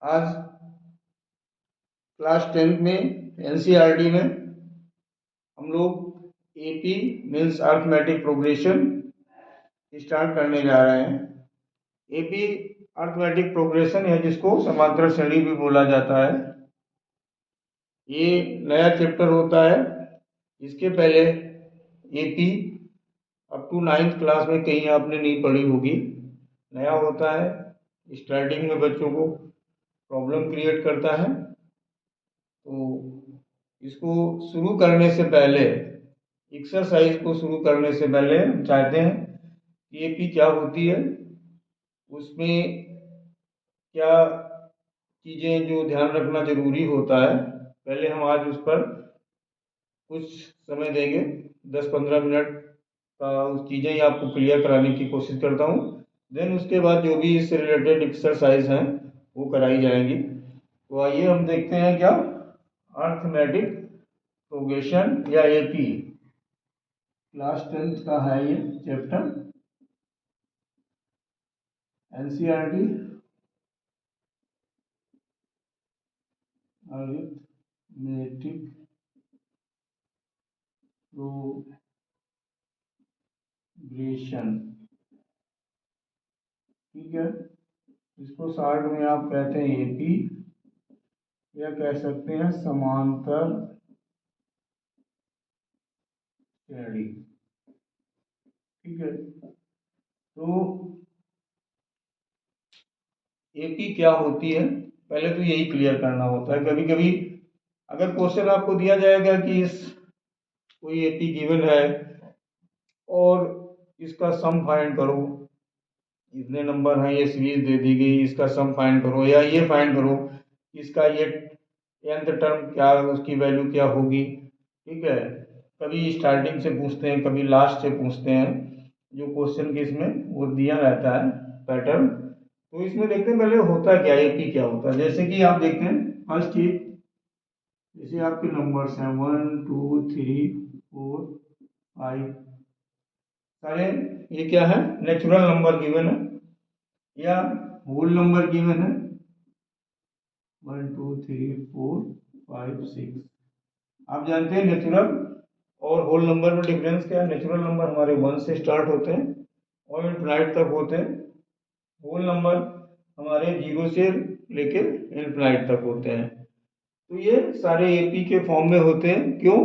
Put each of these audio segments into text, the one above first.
आज class 10th में NCERT में हम लोग AP means arithmetic progression start करने जा रहे हैं। एपी अर्थमेटिक प्रोग्रेशन है जिसको समांतर श्रेणी भी बोला जाता है। ये नया चैप्टर होता है। इसके पहले AP up to 9th class में कहीं आपने नहीं पढ़ी होगी। नया होता है, स्टार्टिंग में बच्चों को प्रॉब्लम क्रिएट करता है। तो इसको शुरू करने से पहले, एक्सरसाइज को शुरू करने से पहले हम चाहते हैं कि एपी क्या होती है, उसमें क्या चीज़ें जो ध्यान रखना जरूरी होता है, पहले हम आज उस पर कुछ समय देंगे। 10-15 मिनट का उस चीज़ें ही आपको क्लियर कराने की कोशिश करता हूँ। देन उसके बाद जो भी इससे रिलेटेड एक्सरसाइज हैं वो कराई जाएंगी। तो आइए हम देखते हैं क्या अर्थमेटिक प्रोग्रेशन या एपी क्लास 10th का है ये चैप्टर। एनसीईआरटी अर्थमेटिक प्रोग्रेशन, ठीक है। इसको शॉर्ट में आप कहते हैं एपी या कह सकते हैं समांतर श्रेणी, ठीक है। तो एपी क्या होती है पहले तो यही क्लियर करना होता है। कभी कभी अगर क्वेश्चन आपको दिया जाएगा कि इस कोई एपी गिवन है और इसका सम फाइंड करो, इतने नंबर हैं, ये सीरीज दे दी गई, इसका सम फाइंड करो या ये फाइंड करो इसका ये nth टर्म क्या, उसकी वैल्यू क्या होगी, ठीक है। कभी स्टार्टिंग से पूछते हैं, कभी लास्ट से पूछते हैं, जो क्वेश्चन के इसमें वो दिया रहता है पैटर्न। तो इसमें देखते हैं पहले होता क्या है, एपी क्या होता है। जैसे कि आप देखते हैं फर्स्ट चीज, जैसे आपके नंबर्स हैं 1 2 3 4 5 सारे, ये क्या है, नेचुरल नंबर गिवन है या होल नंबर गिवन है 1 2 3 4 5 6। आप जानते हैं नेचुरल और होल नंबर में डिफरेंस क्या है। नेचुरल नंबर हमारे 1 से स्टार्ट होते हैं और इनफिनाइट तक होते हैं। होल नंबर हमारे 0 से लेके इनफिनाइट तक होते हैं। तो ये सारे एपी के फॉर्म में होते हैं। क्यों?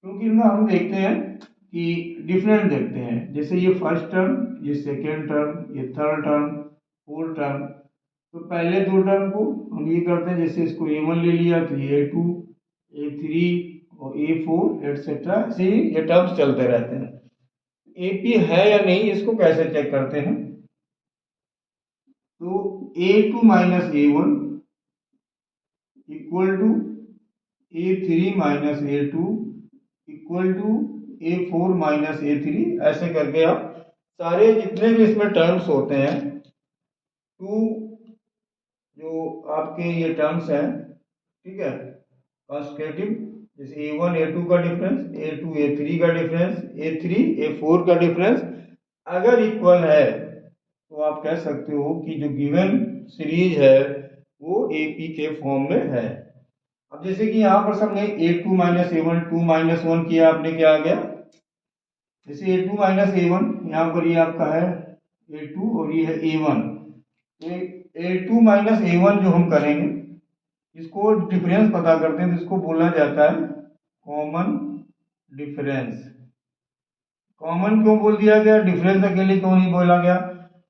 क्योंकि इनमें हम देखते हैं कि डिफरेंट देखते हैं। जैसे ये फर्स्ट टर्म, ये सेकेंड टर्म, ये थर्ड टर्म, फोर्थ टर्म। तो पहले दो टर्म को हम ये करते हैं, जैसे इसको A1 ले लिया तो ये A2, A3 और A4 एटसेट्रा, ऐसे ही ये टर्म्स चलते रहते हैं। एपी है या नहीं इसको कैसे चेक करते हैं, तो A2 minus A1 equal to A3 minus A2 equal to A4 minus A3, ऐसे करके आप सारे जितने भी इसमें टर्म्स होते हैं, टू जो आपके ये टर्म्स हैं, ठीक है, कॉन्स्टिट्यूटिव, जैसे A1 A2 का डिफरेंस, A2 A3 का डिफरेंस, A3 A4 का डिफरेंस अगर इक्वल है तो आप कह सकते हो कि जो गिवन सीरीज है वो एपी के फॉर्म में है। अब जैसे कि यहाँ पर सबने A2 माइनस A1 2 माइनस 1 किया, आपने क्या आ गया, जैसे A2 माइनस A1, यहाँ पर ये आपका है A2 और ये है A1। तो A2 माइनस A1 जो हम करेंगे, इसको डिफरेंस पता करते हैं तो इसको बोला जाता है कॉमन डिफरेंस। कॉमन क्यों बोल दिया गया, डिफरेंस अकेले क्यों नहीं बोला गया?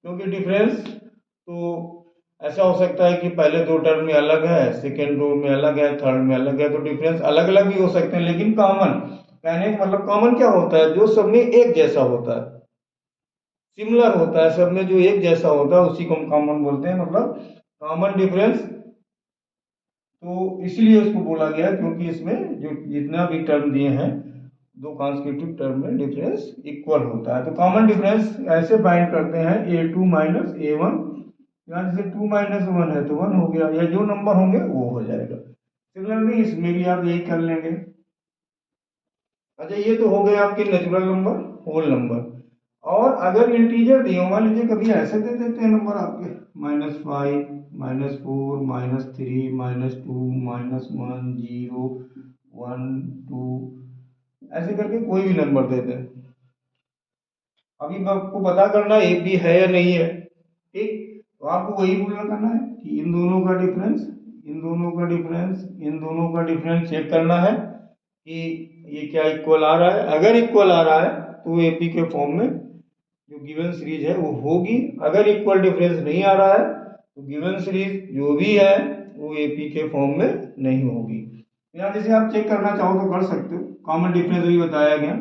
क्योंकि डिफरेंस तो ऐसा हो सकता है कि पहले दो टर्म में अलग है, सेकेंड रो में अलग है, थर्ड में अलग है, तो डिफरेंस अलग अलग भी हो सकते हैं। लेकिन कॉमन कहने का मतलब कॉमन क्या होता है, जो सब में एक जैसा होता है, सिमिलर होता है, सब में जो एक जैसा होता है उसी को हम कॉमन बोलते हैं, मतलब कॉमन डिफरेंस। तो इसलिए उसको बोला गया क्योंकि इसमें जो जितना भी टर्म दिए हैं, दो कॉन्स्टिट्यूटिव टर्म में डिफरेंस इक्वल होता है। तो कॉमन डिफरेंस ऐसे फाइंड करते हैं A2 माइनस A1, यहाँ जैसे 2 माइनस 1 है तो 1 हो गया, या जो नंबर होंगे वो हो जाएगा। सिमिलरली इसमें भी आप यही कर लेंगे। अच्छा, ये तो हो गए आपके नेचुरल नंबर, होल नंबर। और अगर इंटीजर दिए हो, मान लीजिए कभी ऐसे दे देते हैं नंबर आपके -5 -4 -3 -2 -1 0 1 2 ऐसे करके कोई भी नंबर देते हैं। अभी आपको पता करना ए पी है या नहीं है, ठीक। तो आपको वही बोलना करना है कि इन दोनों का डिफरेंस, इन दोनों का डिफरेंस, इन दोनों का डिफरेंस चेक करना है कि ये क्या इक्वल आ रहा है। अगर इक्वल आ रहा है तो एपी के फॉर्म में जो गिवन सीरीज है वो होगी। अगर इक्वल डिफरेंस नहीं आ रहा है तो गिवन सीरीज जो भी है वो एपी के फॉर्म में नहीं होगी। यहाँ जैसे आप चेक करना चाहो तो कर सकते हो। कॉमन डिफरेंस भी बताया गया,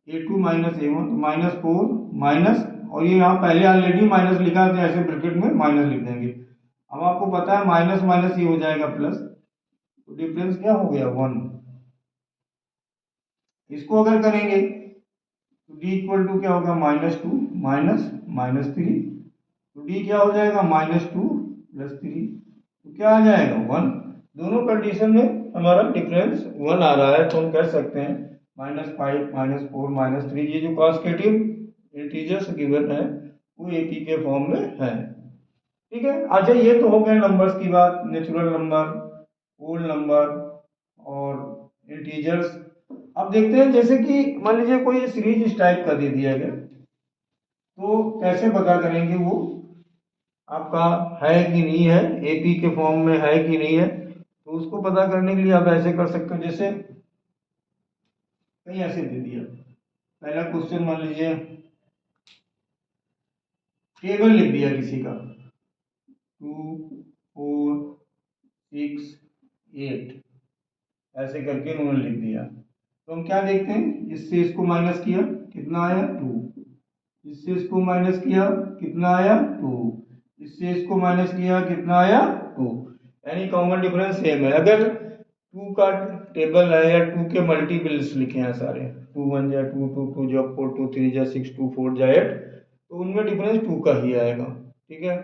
a2 माइनस a1 -4 माइनस, और ये यहाँ पहले ऑलरेडी माइनस लिखा था, ऐसे ब्रैकेट में माइनस लिख देंगे। अब आपको पता है माइनस माइनस ये हो जाएगा प्लस, तो डिफरेंस क्या हो गया 1। इसको अगर करेंगे तो d इक्वल टू क्या होगा -2 माइनस -3, तो d क्या हो जाएगा -2 +3, तो क्या आ जाएगा 1। दोनों कंडीशन में हमारा डिफरेंस 1 आ रहा है, तो हम कह सकते हैं -5 -4 -3 ये जो कॉन्सेक्यूटिव इंटीजर्स गिवन है वो एपी के फॉर्म में है, ठीक है। अच्छा, ये तो हो गए नंबर्स की बात, नेचुरल नंबर, होल नंबर और इंटीजर्स। अब देखते हैं जैसे कि मान लीजिए कोई सीरीज इस टाइप का दे दिया गया, तो कैसे पता करेंगे वो आपका है कि नहीं है, एपी के फॉर्म में है कि नहीं है। तो उसको पता करने के लिए आप ऐसे कर सकते हो, जैसे कहीं ऐसे दे दिया, पहला क्वेश्चन मान लीजिए टेबल लिख दिया किसी का 2 4 6 8 ऐसे करके उन्होंने लिख दिया। तो हम क्या देखते हैं, इससे इसको माइनस किया कितना आया 2, इससे इसको माइनस किया कितना आया 2, इससे इसको माइनस किया कितना आया 2, यानी कॉमन डिफरेंस सेम है। अगर 2 का टेबल है या 2 के मल्टीपल्स लिखे हैं सारे, 2 1 जा 2 2 2 जा 4 2 3 जा 6 2 4 जा 8, तो उनमें डिफरेंस 2 का ही आएगा, ठीक है।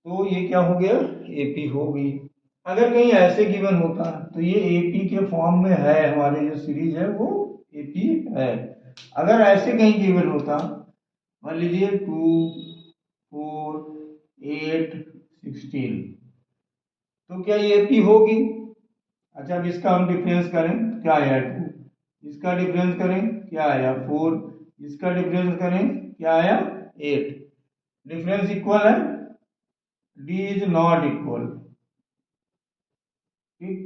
तो ये क्या हो गया, एपी हो गई। अगर कहीं ऐसे गिवन होता तो ये एपी के फॉर्म में है, हमारी जो सीरीज है वो एपी है। अगर ऐसे कहीं गिवन होता, मान लीजिए 2 4 8 16, तो क्या ये एपी होगी। अच्छा, अब इसका हम डिफरेंस करें, क्या आया 2, इसका डिफरेंस करें क्या आया 4, इसका डिफरेंस करें क्या आया 8, डिफरेंस इक्वल है, डी इज नॉट इक्वल, ठीक।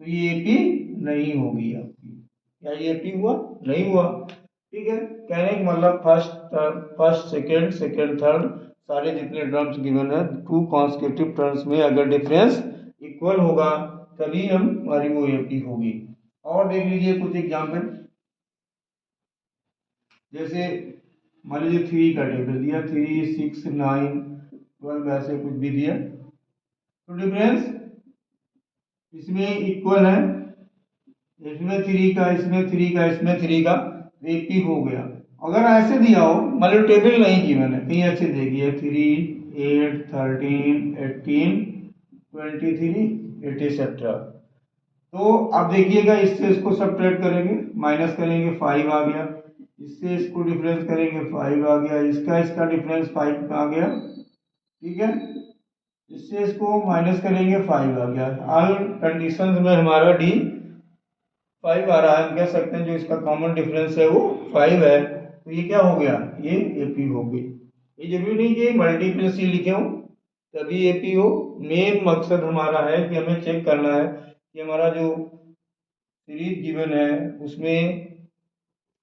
तो ये एपी नहीं होगी आपकी। क्या ये एपी हुआ, नहीं हुआ, ठीक है। कहने का मतलब फर्स्ट सेकंड सेकंड थर्ड सारे जितने टर्म्स गिवन है, टू कॉन्सेक्यूटिव टर्म्स में अगर डिफरेंस इक्वल होगा तभी हम हमारी वो एपी होगी। और देख लीजिए कुछ एग्जाम्पल, जैसे मान लीजिए 3 का टेबल दिया, 3 6 9 12 ऐसे कुछ भी दिया, तो डिफरेंस इसमें इक्वल है, इसमें 3 का इसमें 3 का इसमें 3 का, एपी हो गया। अगर ऐसे दिया हो, मान लो टेबल नहीं की मैंने, कहीं ऐसे दे दिया 3 8 13 18 23 एटसेट्रा, तो आप देखिएगा इससे इसको सब्ट्रैक्ट करेंगे, माइनस करेंगे 5 आ गया, इससे इसको डिफरेंस करेंगे 5 आ गया, इसका इसका डिफरेंस 5 आ गया, ठीक है। इससे इसको माइनस करेंगे 5 आ गया। ऑल कंडीशंस में हमारा डी 5 आ रहा है, हम कह सकते हैं जो इसका कॉमन डिफरेंस है वो 5 है, तो ये क्या हो गया, ये एपी हो गई। ये जरूरी नहीं कि मल्टीपल सी लिखे हो तभी एपी हो। मेन मकसद हमारा है कि हमें चेक करना है कि हमारा जो सीरीज गिवन है उसमें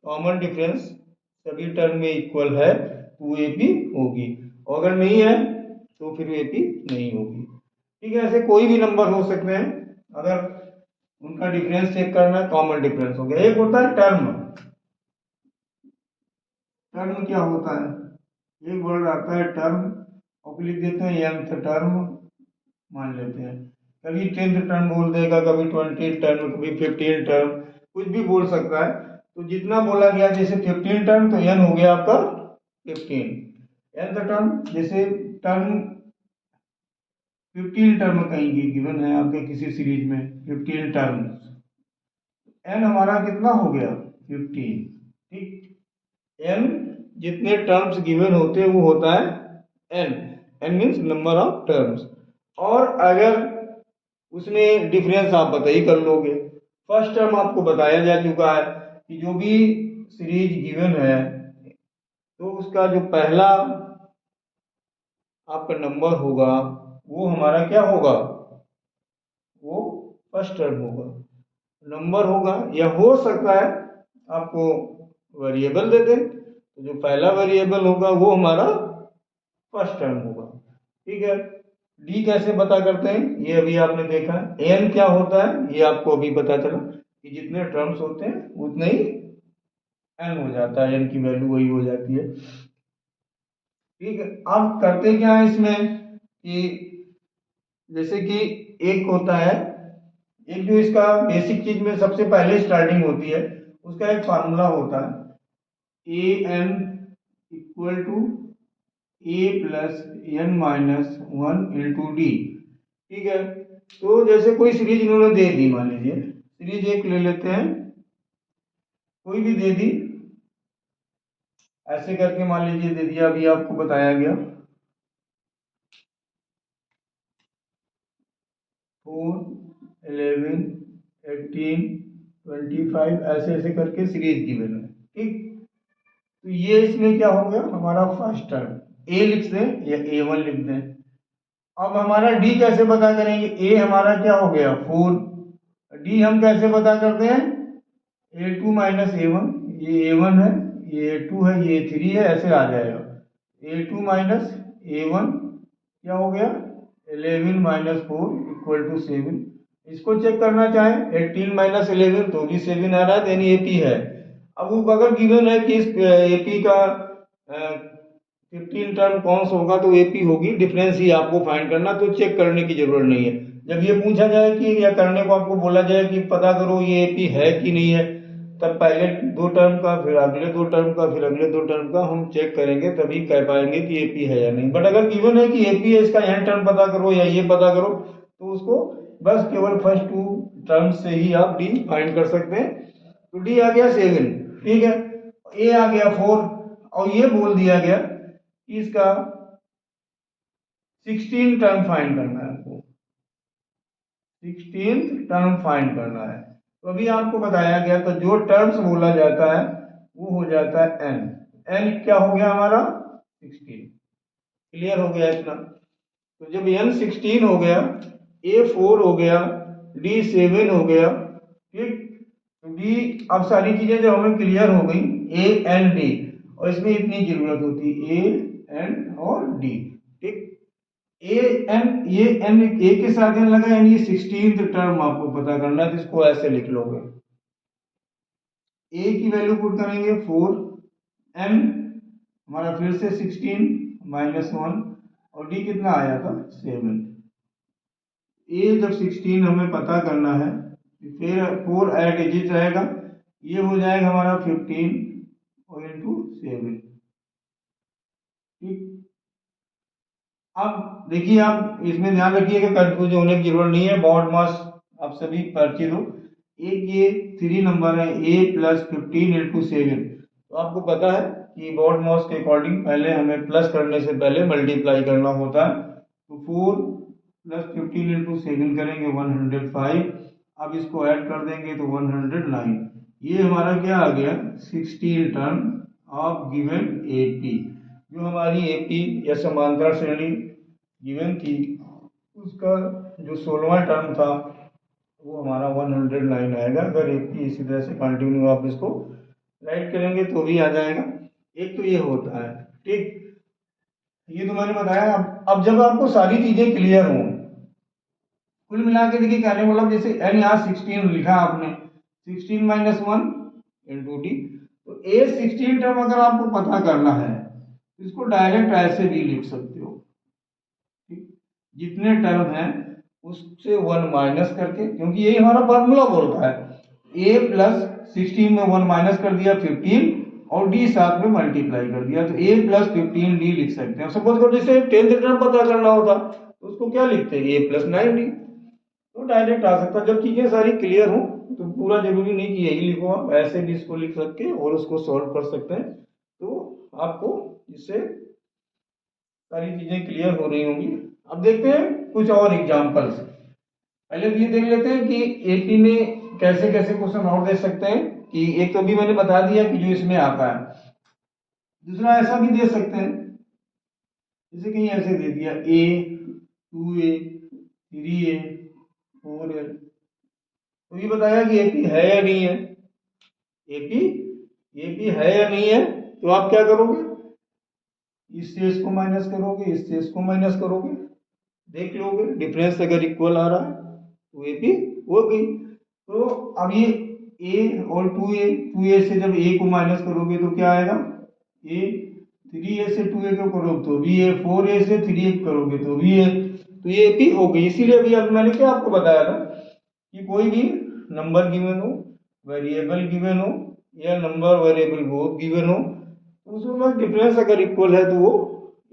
कॉमन डिफरेंस सभी टर्म में इक्वल है तो वो एपी होगी, और अगर नहीं है तो फिर एपी नहीं होगी, ठीक है। ऐसे कोई भी नंबर हो सकते हैं, अगर उनका डिफरेंस चेक करना है, कॉमन डिफरेंस हो गया। एक होता है टर्म, टर्म क्या होता है, एक वर्ड आता है टर्म, और लिख देते हैं nth टर्म मान लेते हैं, कभी 10th टर्म बोल देगा, कभी 20th टर्म, कभी 15th टर्म, कुछ भी बोल सकता है। तो जितना बोला गया, जैसे 15 टर्म तो n हो गया आपका 15, nth टर्म जैसे टर्म 15 टर्म कहीं गिवन है आपके किसी सीरीज में 15 टर्म, n हमारा कितना हो गया 15, ठीक। n जितने टर्म्स गिवन होते हैं वो होता है n। n means number of terms. और अगर उसमें डिफरेंस आप पता ही कर लोगे। फर्स्ट टर्म आपको बताया जा चुका है कि जो भी सीरीज गिवन है तो उसका जो पहला आपका नंबर होगा वो हमारा क्या होगा, वो फर्स्ट टर्म होगा, नंबर होगा। या हो सकता है आपको वेरिएबल दे दें, तो जो पहला वेरिएबल होगा वो हमारा फर्स्ट टर्म होगा। ठीक है। डी कैसे पता करते हैं ये अभी आपने देखा। एन क्या होता है ये आपको अभी पता चला कि जितने टर्म्स होते हैं उतने ही एन हो जाता है, एन की वैल्यू वही हो जाती है। ठीक है। अब करते क्या है इसमें कि जैसे कि एक होता है, एक जो इसका बेसिक चीज में सबसे पहले स्टार्टिंग होती है उसका एक फार्मूला होता है a n equal to a plus n minus one into d. ठीक है। तो जैसे कोई सीरीज इन्होंने दे दी, मान लीजिए सीरीज एक ले लेते हैं, कोई भी दे दी, ऐसे करके मान लीजिए दे दिया, अभी आपको बताया गया 4 11 18 25 ऐसे ऐसे करके सीरीज गिवन है। ठीक। तो ये इसमें क्या हो गया हमारा फर्स्ट टर्म, ए लिख दें या ए वन लिख दें। अब हमारा डी कैसे पता करेंगे, ए हमारा क्या हो गया 4, डी हम कैसे पता करते हैं ए टू माइनस ए वन, ये ए वन है, ये ए टू है, ये ए थ्री है, ऐसे आ जाएगा। ए टू माइनस ए वन क्या हो गया 11 माइनस 4 इक्वल टू 7। इसको चेक करना चाहें 18 माइनस 11 तो भी 7 आ रहा है, यानी एपी है। अब वो अगर गिवन है कि इस एपी का 15 टर्म कौन सा होगा तो एपी होगी, डिफरेंस ही आपको फाइंड करना, तो चेक करने की जरूरत नहीं है। जब ये पूछा जाए कि या करने को आपको बोला जाए कि पता करो ये एपी है कि नहीं है, तब पहले दो टर्म का फिर अगले दो टर्म का फिर अगले दो टर्म का हम चेक करेंगे, तभी कह पाएंगे कि एपी है या नहीं। बट अगर गिवन है कि एपी है इसका एन टर्म पता करो या ये पता करो, तो उसको बस केवल फर्स्ट टू टर्म से ही आप डी फाइंड कर सकते हैं। तो डी आ गया 7। ठीक है। ए आ गया 4 और ये बोल दिया गया कि इसका 16 टर्म फाइंड करना है आपको, 16 टर्म फाइंड करना है। तो अभी आपको बताया गया तो जो टर्म्स बोला जाता है वो हो जाता है एन। एन क्या हो गया हमारा 16। क्लियर हो गया इतना। तो जब एन 16 हो गया, ए 4 हो गया, डी 7 हो गया। ठीक। तो डी, अब सारी चीजें जब हमें क्लियर हो गई ए एन डी, और इसमें इतनी जरूरत होती ए एन और डी। ठीक। ए एन, ये एन ए के साथ एन लगा यानी 16th टर्म आपको पता करना है, तो इसको ऐसे लिख लोगे। ए की वैल्यू पुट करेंगे 4, एन हमारा फिर से 16 माइनस 1 और डी कितना आया था 7। ए जब 16 हमें पता करना है फिर 4 ऐड डिजिट रहेगा, ये हो जाएगा हमारा 15 और इंटू 7। ठीक। अब देखिए आप इसमें ध्यान रखिएगा, कंफ्यूज होने की जरूरत नहीं है, बॉड मास आप सभी परिचित हो। एक ये 3 नंबर है ए प्लस 15 इंटू 7, तो आपको पता है कि बॉड मास के अकॉर्डिंग पहले हमें प्लस करने से पहले मल्टीप्लाई करना होता है। तो 4 प्लस 15 इंटू 7 करेंगे 105। अब इसको ऐड कर देंगे तो 109। ये हमारा क्या आ गया 16 टर्म ऑफ गिवन एपी। जो हमारी एपी या समांतर श्रेणी गिवन थी उसका जो 16वां टर्म था वो हमारा 109 आएगा। अगर एपी इसी तरह से कंटिन्यू आप इसको राइट करेंगे तो भी आ जाएगा। एक तो ये होता है। ठीक। ये तो मैंने बताया। अब जब आपको सारी चीजें क्लियर हो, कुल मिला के देखिए कहने मतलब जैसे एन यहाँ 16 लिखा आपने, 16 माइनस 1 इंटू डी, तो ए 16 टर्म अगर आपको पता करना है तो इसको डायरेक्ट ऐसे भी लिख सकते हो। ठीक। जितने टर्म हैं उससे 1 माइनस करके, क्योंकि यही हमारा फॉर्मूला बोलता है ए प्लस 16 में 1 माइनस कर दिया 15 और डी साथ में मल्टीप्लाई कर दिया, तो ए प्लस 15 डी लिख सकते हैं। सपोज करो जैसे 10th टर्म पता करना होता तो उसको क्या लिखते हैं ए प्लस 9 डी, तो डायरेक्ट आ सकता है। जब चीजें सारी क्लियर हो तो पूरा जरूरी नहीं कि यही लिखो, आप ऐसे भी इसको लिख सकते हैं और उसको सॉल्व कर सकते हैं, तो आपको इससे सारी चीजें क्लियर हो रही होंगी। अब देखते हैं कुछ और एग्जांपल्स। पहले तो ये देख लेते हैं कि एपी में कैसे कैसे क्वेश्चन और दे सकते हैं। कि एक तो भी मैंने बता दिया कि जो इसमें आता है, दूसरा ऐसा भी दे सकते हैं, जैसे कहीं ऐसे दे दिया ए 2a 3a 4a, तो ये बताया कि एपी है या नहीं है। एपी एपी है या नहीं है, तो आप क्या करोगे, इस चीज को माइनस करोगे, इस चीज को माइनस करोगे, देख लोगे डिफरेंस अगर इक्वल आ रहा है तो एपी हो गई। तो अब ये ए और 2a से जब ए को माइनस करोगे तो क्या आएगा, ए 3a से 2a को करोगे तो भी ए, 4a से 3a करोगे तो भी ए, तो ये एपी हो गई। इसीलिए अभी अब मैंने क्या आपको बताया था कि कोई भी नंबर गिवन हो, वेरिएबल गिवन हो या नंबर वेरिएबल बोथ गिवन हो, तो उसमें डिफरेंस अगर इक्वल है तो वो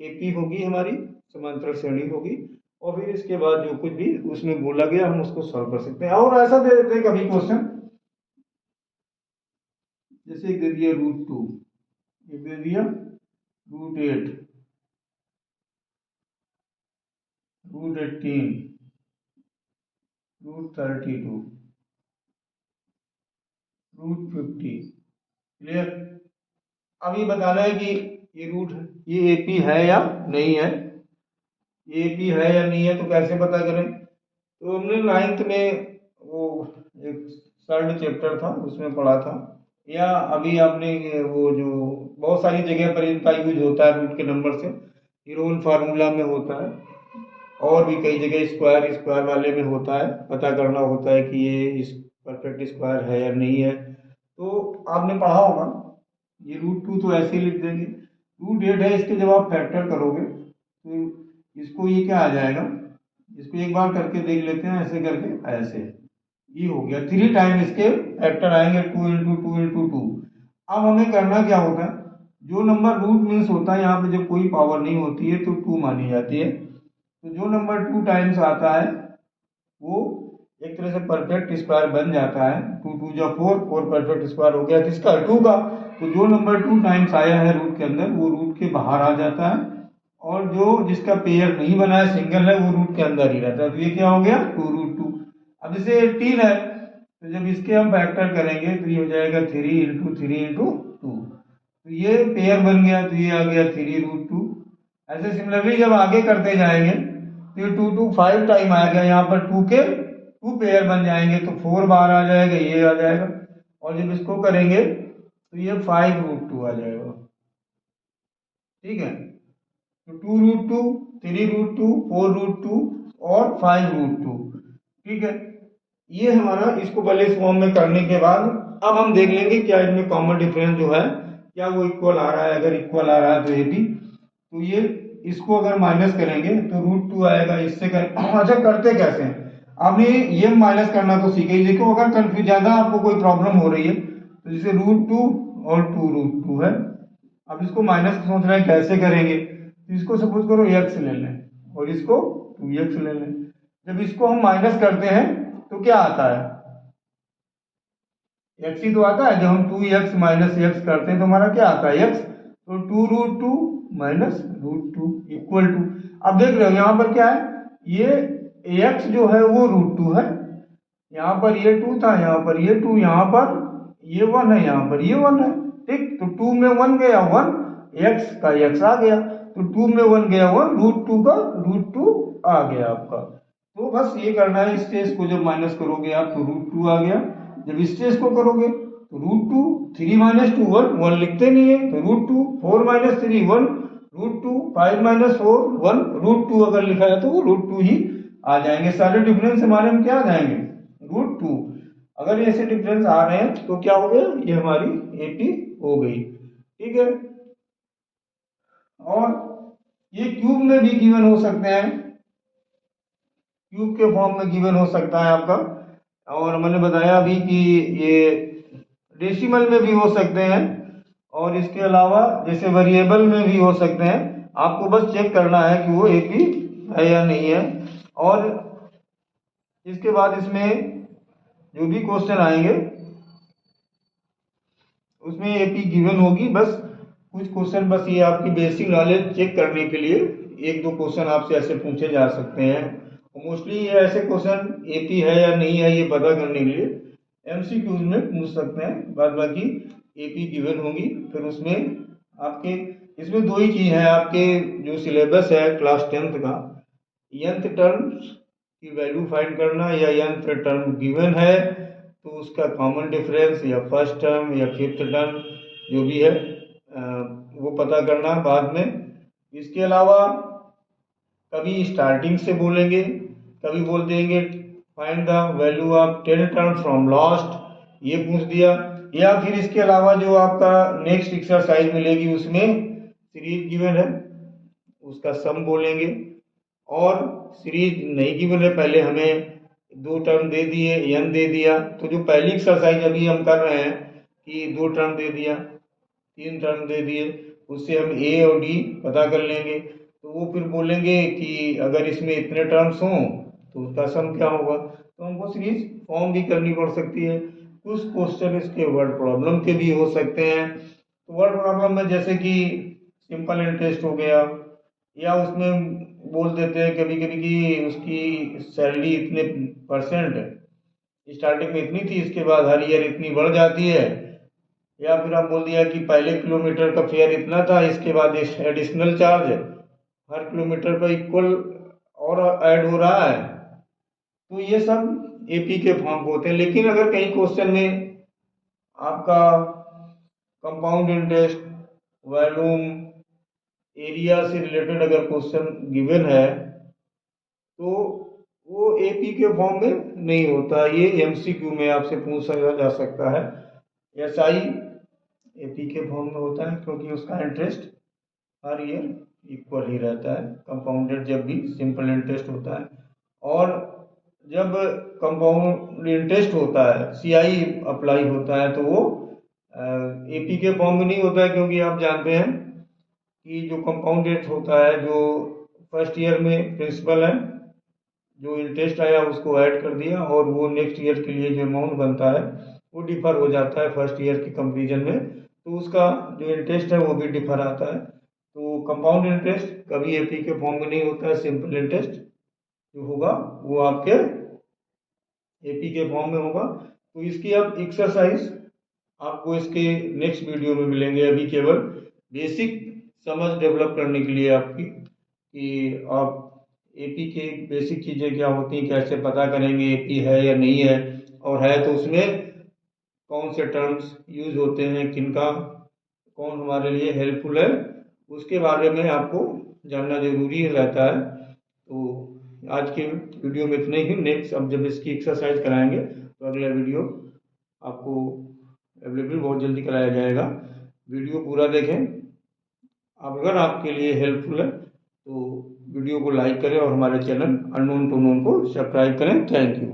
एपी होगी, हमारी समांतर श्रेणी होगी। और फिर इसके बाद जो कुछ भी उसमें बोला गया हम उसको सॉल्व कर सकते हैं। और ऐसा दे देते हैं कभी क्वेश्चन, जैसे दे दिया √2, एक दे दिया √8, √18, √32, √50। क्लियर। अब ये बताना है कि ये रूट ये एपी है या नहीं है। एपी है या नहीं है तो कैसे पता करें, तो हमने 9th में वो एक थर्ड चैप्टर था उसमें पढ़ा था, या अभी आपने वो जो बहुत सारी जगह पर इनका यूज होता है रूट के नंबर से, हीरोन फार्मूला में होता है, और भी कई जगह स्क्वायर स्क्वायर वाले में होता है, पता करना होता है कि ये इस परफेक्ट स्क्वायर है या नहीं है। तो आपने पढ़ा होगा, ये √2 तो ऐसे ही लिख देंगे, √8 है, इसके जब आप फैक्टर करोगे तो इसको ये क्या आ जाएगा, इसको एक बार करके देख लेते हैं, ऐसे करके ऐसे, ये हो गया 3 टाइम इसके फैक्टर आएंगे, 2 इंटू 2 इंटू 2। अब हमें करना क्या होता है, जो नंबर रूट मीन्स होता है यहाँ पे जब कोई पावर नहीं होती है तो 2 मानी जाती है, तो जो नंबर 2 टाइम्स आता है वो एक तरह से परफेक्ट स्क्वायर बन जाता है। 2 2 जा 4, 4 परफेक्ट स्क्वायर हो गया किसका, 2 का। तो जो नंबर 2 टाइम्स आया है रूट के अंदर वो रूट के बाहर आ जाता है, और जो जिसका पेयर नहीं बना है, सिंगल है, वो रूट के अंदर ही रहता है। तो ये क्या हो गया 2√2। अब जैसे 18 है तो जब इसके हम फैक्टर करेंगे तो ये हो जाएगा 3 इंटू 3 इंटू 2, तो ये पेयर बन गया, तो ये आ गया 3√2। ऐसे सिमिलरली जब आगे करते जाएंगे तो ये 2 2 5 टाइम आएगा, यहाँ पर 2 के 2 पेयर बन जाएंगे तो 4 बार आ जाएगा, ये आ जाएगा, और जब इसको करेंगे तो ये 5√2 आ जाएगा। ठीक है, तो 2√2, 3√2, 4√2 और 5√2। ठीक है, ये हमारा, इसको पहले इस फॉर्म में करने के बाद अब हम देख लेंगे क्या इनमें कॉमन डिफरेंस जो है क्या वो इक्वल आ रहा है। अगर इक्वल आ रहा है तो ये भी, तो ये इसको अगर माइनस करेंगे तो √2 आएगा, इससे कर अच्छा करते कैसे हैं आपने ये माइनस करना तो सीखे ही। देखो अगर कंफ्यूज ज्यादा आपको कोई प्रॉब्लम हो रही है तो जैसे √2 और 2√2 है, अब इसको माइनस सोच रहे हैं कैसे करेंगे, तो इसको सपोज करो x ले लें और इसको 2x ले लें। जब इसको हम माइनस करते हैं तो क्या आता है, x ही तो आता है। जब हम 2x माइनस x करते हैं तो हमारा क्या आता है x, तो 2√2 माइनस √2 इक्वल टू, अब देख रहे हो यहाँ पर क्या है, ये x जो है वो √2 है, यहाँ पर ये 2 था, यहाँ पर ये 2, यहाँ पर ये 1 है, यहाँ पर ये 1 है। ठीक, तो 2 में 1 गया 1, x का x आ गया, तो 2 में 1 गया 1, √2 का √2 आ गया आपका। तो बस ये करना है, इस केस को जब माइनस करोगे आप तो √2 आ गया, जब इस केस को करोगे तो √2, 3 माइनस 2 1, 1 लिखते नहीं है तो √2, 4 माइनस 3 1, √2, 5 माइनस 4 1, √2 अगर लिखा है तो वो √2 ही आ जाएंगे। सारे डिफरेंस हमारे में क्या आ जाएंगे, √2। अगर ऐसे डिफरेंस आ रहे हैं तो क्या हो गया, ये हमारी एपी हो गई। ठीक है, और ये क्यूब में भी गिवन हो सकते हैं, क्यूब के फॉर्म में गिवन हो सकता है आपका, और मैंने बताया अभी कि ये डेसिमल में भी हो सकते हैं, और इसके अलावा जैसे वेरिएबल में भी हो सकते हैं। आपको बस चेक करना है कि वो एपी है या नहीं है। और इसके बाद इसमें जो भी क्वेश्चन आएंगे उसमें एपी गिवन होगी, बस कुछ क्वेश्चन बस ये आपकी बेसिक नॉलेज चेक करने के लिए एक दो क्वेश्चन आपसे ऐसे पूछे जा सकते हैं। मोस्टली ये ऐसे क्वेश्चन एपी है या नहीं है ये पता करने के लिए एमसीक्यूज में पूछ सकते हैं। बाद बाकी एपी गिवन होंगी, फिर उसमें आपके इसमें दो ही चीज है, आपके जो सिलेबस है क्लास 10th का, nth टर्म्स की वैल्यू फाइंड करना या nth टर्म गिवन है तो उसका कॉमन डिफरेंस या फर्स्ट टर्म या फिफ्थ टर्म जो भी है वो पता करना बाद में। इसके अलावा कभी स्टार्टिंग से बोलेंगे, कभी बोल देंगे find the value of 10 term from last, ये पूछ दिया। या फिर इसके अलावा जो आपका नेक्स्ट एक्सरसाइज मिलेगी उसमें सीरीज गिवन है उसका सम बोलेंगे, और सीरीज नहीं गिवन है पहले हमें दो टर्म दे दिए n दे दिया, तो जो पहली एक्सरसाइज अभी हम कर रहे हैं कि दो टर्म दे दिया तीन टर्म दे दिए, उससे हम a और d पता कर लेंगे। तो वो फिर बोलेंगे कि अगर इसमें इतने टर्म्स हों तो उसका सम क्या होगा, तो हमको सीरीज फॉर्म भी करनी पड़ सकती है। कुछ क्वेश्चन इसके वर्ड प्रॉब्लम के भी हो सकते हैं। तो वर्ड प्रॉब्लम में जैसे कि सिंपल इंटरेस्ट हो गया, या उसमें बोल देते हैं कभी कभी कि उसकी सैलरी इतने परसेंट स्टार्टिंग में इतनी थी, इसके बाद हर ईयर इतनी बढ़ जाती है। या फिर आप बोल दिया कि पहले किलोमीटर का फेयर इतना था, इसके बाद एडिशनल चार्ज हर किलोमीटर पर इक्वल और ऐड हो रहा है। तो ये सब एपी के फॉर्म होते हैं। लेकिन अगर कहीं क्वेश्चन में आपका कंपाउंड इंटरेस्ट, वॉल्यूम, एरिया से रिलेटेड अगर क्वेश्चन गिवन है तो वो एपी के फॉर्म में नहीं होता, ये एमसीक्यू में आपसे पूछा जा सकता है। एसआई एपी के फॉर्म में होता है क्योंकि उसका इंटरेस्ट हर ईयर इक्वल ही रहता है, कंपाउंडेड जब भी सिंपल इंटरेस्ट होता है। और जब कंपाउंड इंटरेस्ट होता है सीआई अप्लाई होता है तो वो एपी के फॉर्म में नहीं होता है, क्योंकि आप जानते हैं कि जो कंपाउंड इंटरेस्ट होता है, जो फर्स्ट ईयर में प्रिंसिपल है जो इंटरेस्ट आया उसको ऐड कर दिया और वो नेक्स्ट ईयर के लिए जो अमाउंट बनता है वो डिफर हो जाता है फर्स्ट ईयर के कंपेरिजन में, तो उसका जो इंटरेस्ट है वो भी डिफर आता है। तो कंपाउंड इंटरेस्ट कभी एपी के फॉर्म में नहीं होता है, सिंपल इंटरेस्ट जो होगा वो आपके एपी के फॉर्म में होगा। तो इसकी अब एक्सरसाइज आपको इसके नेक्स्ट वीडियो में मिलेंगे। अभी केवल बेसिक समझ डेवलप करने के लिए आपकी कि आप एपी के बेसिक चीज़ें क्या होती हैं, कैसे पता करेंगे एपी है या नहीं है, और है तो उसमें कौन से टर्म्स यूज होते हैं, किनका कौन हमारे लिए हेल्पफुल है, उसके बारे में आपको जानना जरूरी रहता है। तो आज के वीडियो में इतना ही। नेक्स्ट अब जब इसकी एक्सरसाइज कराएंगे तो अगला वीडियो आपको अवेलेबल बहुत जल्दी कराया जाएगा। वीडियो पूरा देखें। अगर आपके लिए हेल्पफुल है तो वीडियो को लाइक करें और हमारे चैनल अननोन टू नोन को सब्सक्राइब करें। Thank you.